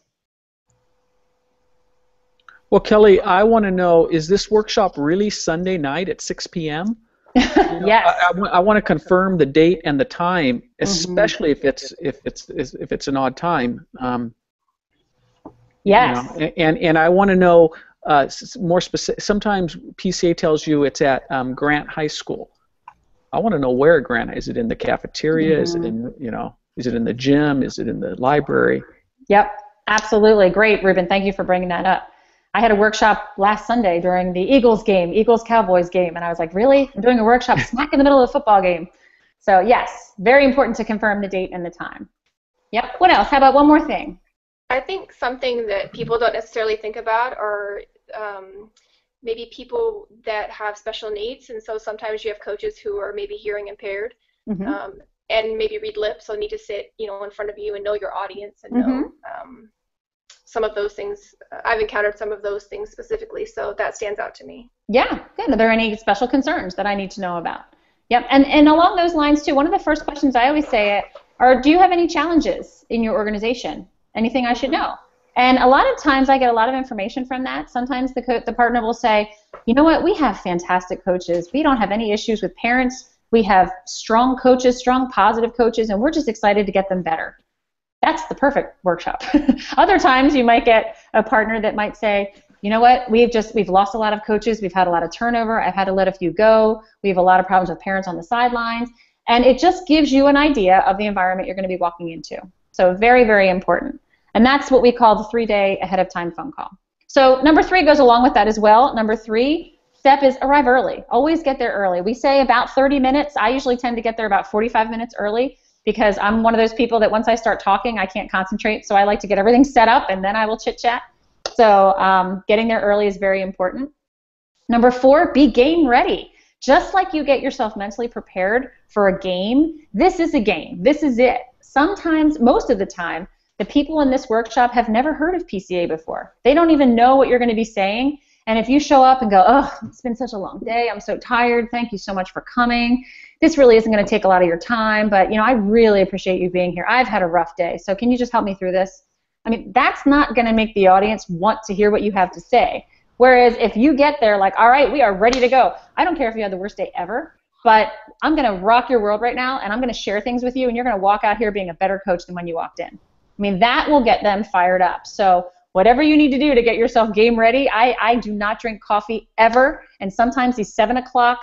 D: Well, Kelly, I want to know, is this workshop really Sunday night at 6 p.m.?
A: Yes.
D: I want to confirm the date and the time, especially if it's an odd time.
A: Yes.
D: And I want to know more specific. Sometimes PCA tells you it's at Grant High School. I want to know where Grant. Is it in the cafeteria? Is it in Is it in the gym? Is it in the library?
A: Yep. Absolutely. Great, Ruben. Thank you for bringing that up. I had a workshop last Sunday during the Eagles-Cowboys game, and I was like, really? I'm doing a workshop smack in the middle of a football game. So yes, very important to confirm the date and the time. Yep. What else? How about one more thing?
E: I think something that people don't necessarily think about are maybe people that have special needs, and so sometimes you have coaches who are maybe hearing impaired and maybe read lips, so need to sit in front of you and know your audience and know some of those things. I've encountered some of those things specifically, so that stands out to me.
A: Yeah, good. Are there any special concerns that I need to know about? Yep, and along those lines too, one of the first questions I always say are, do you have any challenges in your organization? Anything I should know? And a lot of times I get a lot of information from that. Sometimes the partner will say, you know what, we have fantastic coaches. We don't have any issues with parents. We have strong coaches, strong positive coaches, and we're just excited to get them better. That's the perfect workshop. Other times you might get a partner that might say, you know what, we've lost a lot of coaches. We've had a lot of turnover. I've had to let a few go. We have a lot of problems with parents on the sidelines. And it just gives you an idea of the environment you're going to be walking into. So very, very important. And that's what we call the 3-day ahead of time phone call. So number 3 goes along with that as well. Number 3 step is arrive early. Always get there early. We say about 30 minutes. I usually tend to get there about 45 minutes early because I'm one of those people that once I start talking, I can't concentrate. So I like to get everything set up and then I will chit chat. So getting there early is very important. Number 4, be game ready. Just like you get yourself mentally prepared for a game, this is a game. This is it. Sometimes, most of the time, the people in this workshop have never heard of PCA before. They don't even know what you're going to be saying. And if you show up and go, oh, it's been such a long day, I'm so tired, thank you so much for coming. This really isn't going to take a lot of your time, but I really appreciate you being here. I've had a rough day, so can you just help me through this? I mean, that's not going to make the audience want to hear what you have to say. Whereas if you get there like, all right, we are ready to go. I don't care if you had the worst day ever, but I'm going to rock your world right now, and I'm going to share things with you, and you're going to walk out here being a better coach than when you walked in. I mean, that will get them fired up. So whatever you need to do to get yourself game ready, I do not drink coffee ever, and sometimes these 7 o'clock,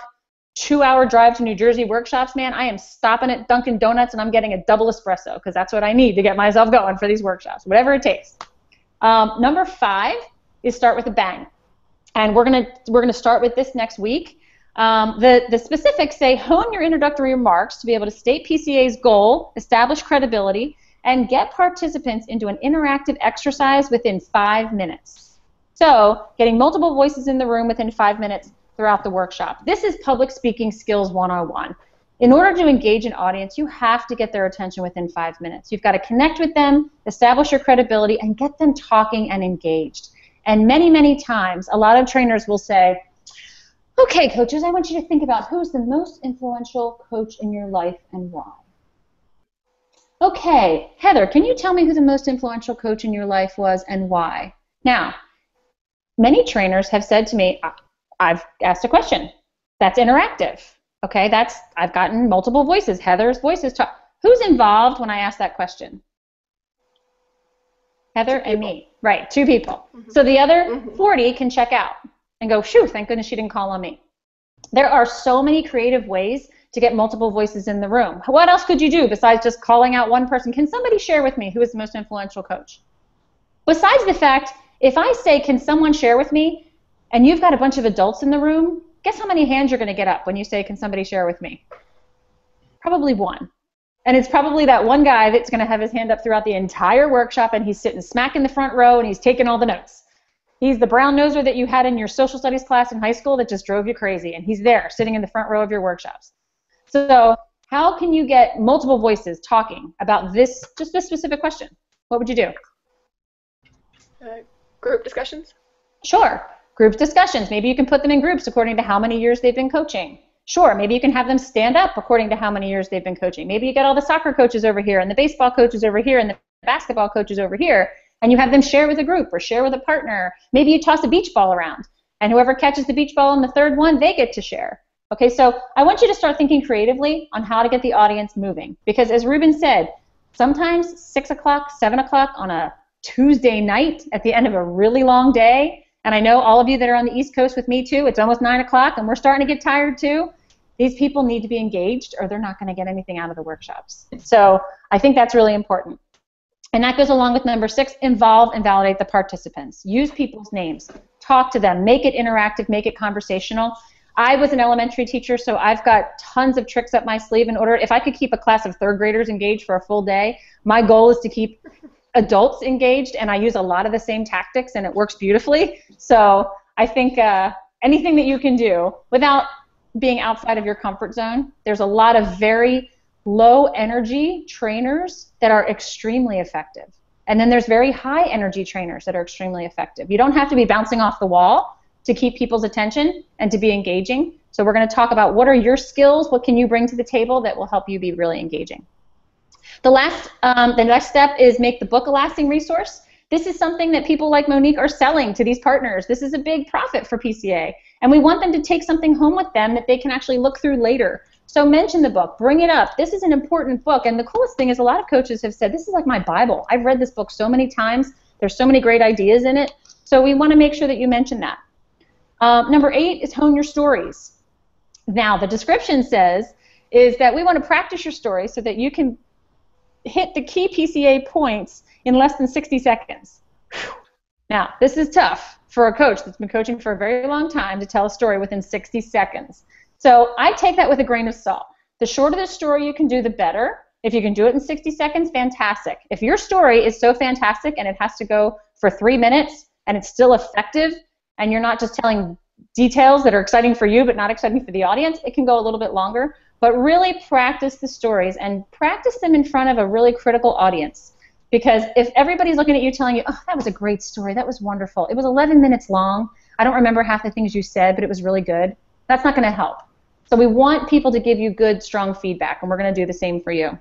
A: 2-hour drive to New Jersey workshops, man, I am stopping at Dunkin' Donuts and I'm getting a double espresso because that's what I need to get myself going for these workshops, whatever it takes. Number 5 is start with a bang. And we're gonna start with this next week. The specifics say hone your introductory remarks to be able to state PCA's goal, establish credibility, and get participants into an interactive exercise within 5 minutes. So getting multiple voices in the room within 5 minutes throughout the workshop. This is public speaking skills 101. In order to engage an audience, you have to get their attention within 5 minutes. You've got to connect with them, establish your credibility, and get them talking and engaged. And many, many times, a lot of trainers will say, okay, coaches, I want you to think about who's the most influential coach in your life and why. Okay, Heather, can you tell me who the most influential coach in your life was and why? Now, many trainers have said to me, I've asked a question. That's interactive. Okay, I've gotten multiple voices. Heather's voices talk. Who's involved when I ask that question? Heather and me. Right, 2 people. Mm-hmm. So the other 40 can check out and go, phew, thank goodness she didn't call on me. There are so many creative ways to get multiple voices in the room. What else could you do besides just calling out one person? Can somebody share with me who is the most influential coach? Besides the fact, if I say, can someone share with me, and you've got a bunch of adults in the room, guess how many hands you're going to get up when you say, can somebody share with me? Probably 1. And it's probably that one guy that's going to have his hand up throughout the entire workshop, and he's sitting smack in the front row, and he's taking all the notes. He's the brown noser that you had in your social studies class in high school that just drove you crazy, and he's there sitting in the front row of your workshops. So how can you get multiple voices talking about this specific question? What would you do?
E: Group discussions?
A: Sure. Group discussions. Maybe you can put them in groups according to how many years they've been coaching. Sure, maybe you can have them stand up according to how many years they've been coaching. Maybe you get all the soccer coaches over here and the baseball coaches over here and the basketball coaches over here, and you have them share with a group or share with a partner. Maybe you toss a beach ball around, and whoever catches the beach ball in the third one, they get to share. Okay, so I want you to start thinking creatively on how to get the audience moving. Because as Ruben said, sometimes 6 o'clock, 7 o'clock on a Tuesday night at the end of a really long day, and I know all of you that are on the East Coast with me too, it's almost 9 o'clock and we're starting to get tired too. These people need to be engaged or they're not going to get anything out of the workshops. So I think that's really important. And that goes along with number 6, involve and validate the participants. Use people's names. Talk to them. Make it interactive. Make it conversational. I was an elementary teacher, so I've got tons of tricks up my sleeve in order. If I could keep a class of 3rd graders engaged for a full day, my goal is to keep adults engaged, and I use a lot of the same tactics, and it works beautifully. So I think anything that you can do without being outside of your comfort zone, there's a lot of very low energy trainers that are extremely effective. And then there's very high energy trainers that are extremely effective. You don't have to be bouncing off the wall to keep people's attention and to be engaging. So we're going to talk about what are your skills, what can you bring to the table that will help you be really engaging. The next step is make the book a lasting resource. This is something that people like Monique are selling to these partners. This is a big profit for PCA. And we want them to take something home with them that they can actually look through later. So mention the book, bring it up. This is an important book. And the coolest thing is a lot of coaches have said, this is like my Bible. I've read this book so many times. There's so many great ideas in it. So we want to make sure that you mention that. Number 8 is hone your stories. Now, the description says is that we want to practice your story so that you can hit the key PCA points in less than 60 seconds. Now, this is tough for a coach that's been coaching for a very long time to tell a story within 60 seconds. So I take that with a grain of salt. The shorter the story you can do, the better. If you can do it in 60 seconds, fantastic. If your story is so fantastic and it has to go for 3 minutes and it's still effective and you're not just telling details that are exciting for you but not exciting for the audience, it can go a little bit longer. But really practice the stories and practice them in front of a really critical audience. Because if everybody's looking at you telling you, oh, that was a great story, that was wonderful, it was 11 minutes long, I don't remember half the things you said, but it was really good, that's not going to help. So we want people to give you good, strong feedback, and we're going to do the same for you.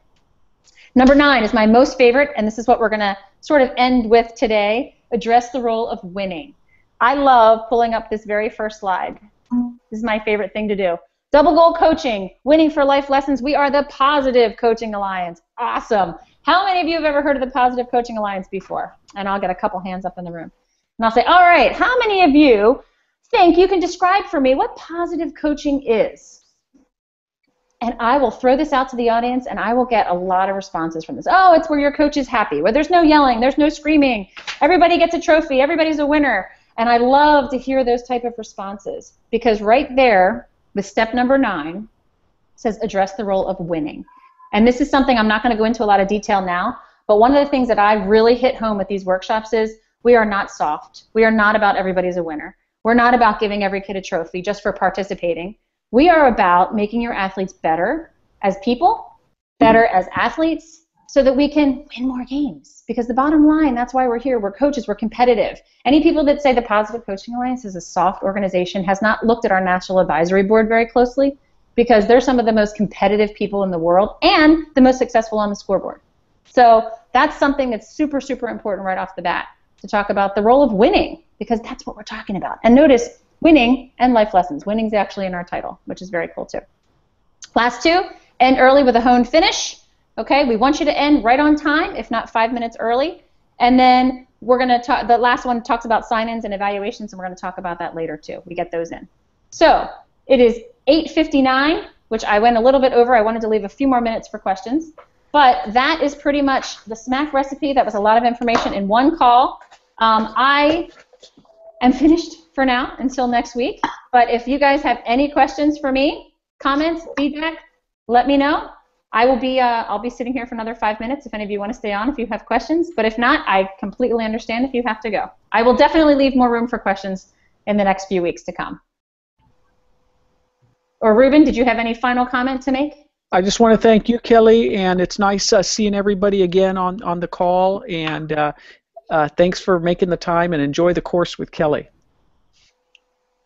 A: Number 9 is my most favorite, and this is what we're going to sort of end with today, address the role of winning. I love pulling up this very first slide. This is my favorite thing to do. Double goal coaching, winning for life lessons. We are the Positive Coaching Alliance. Awesome. How many of you have ever heard of the Positive Coaching Alliance before? And I'll get a couple hands up in the room. And I'll say, all right, how many of you think you can describe for me what positive coaching is? And I will throw this out to the audience, and I will get a lot of responses from this. Oh, it's where your coach is happy, where there's no yelling, there's no screaming, everybody gets a trophy, everybody's a winner. And I love to hear those type of responses, because right there, with step number 9, says address the role of winning. And this is something I'm not going to go into a lot of detail now, but one of the things that I really hit home with these workshops is we are not soft. We are not about everybody's a winner. We're not about giving every kid a trophy just for participating. We are about making your athletes better as people, better as athletes, so that we can win more games. Because the bottom line, that's why we're here. We're coaches. We're competitive. Any people that say the Positive Coaching Alliance is a soft organization has not looked at our National Advisory Board very closely, because they're some of the most competitive people in the world and the most successful on the scoreboard. So that's something that's super, super important right off the bat, to talk about the role of winning, because that's what we're talking about. And notice, winning and life lessons. Winning's actually in our title, which is very cool too. Last 2, end early with a honed finish. Okay, we want you to end right on time, if not 5 minutes early. And then we're going to talk, the last one talks about sign-ins and evaluations, and we're going to talk about that later too. We get those in. So it is 8:59, which I went a little bit over. I wanted to leave a few more minutes for questions. But that is pretty much the SMAC recipe. That was a lot of information in one call. I am finished for now until next week. But if you guys have any questions for me, comments, feedback, let me know. I'll be sitting here for another 5 minutes if any of you want to stay on if you have questions. But if not, I completely understand if you have to go. I will definitely leave more room for questions in the next few weeks to come. Or Ruben, did you have any final comment to make?
D: I just want to thank you, Kelly, and it's nice seeing everybody again on the call. And thanks for making the time, and enjoy the course with Kelly.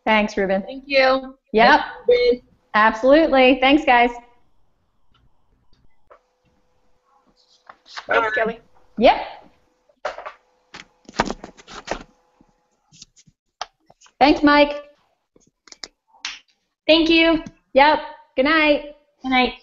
A: Thanks, Ruben.
B: Thank you.
A: Yep. Absolutely. Thanks, guys.
E: Thanks, Kelly.
A: Yep. Thanks, Mike.
F: Thank you.
A: Yep. Good night.
F: Good night.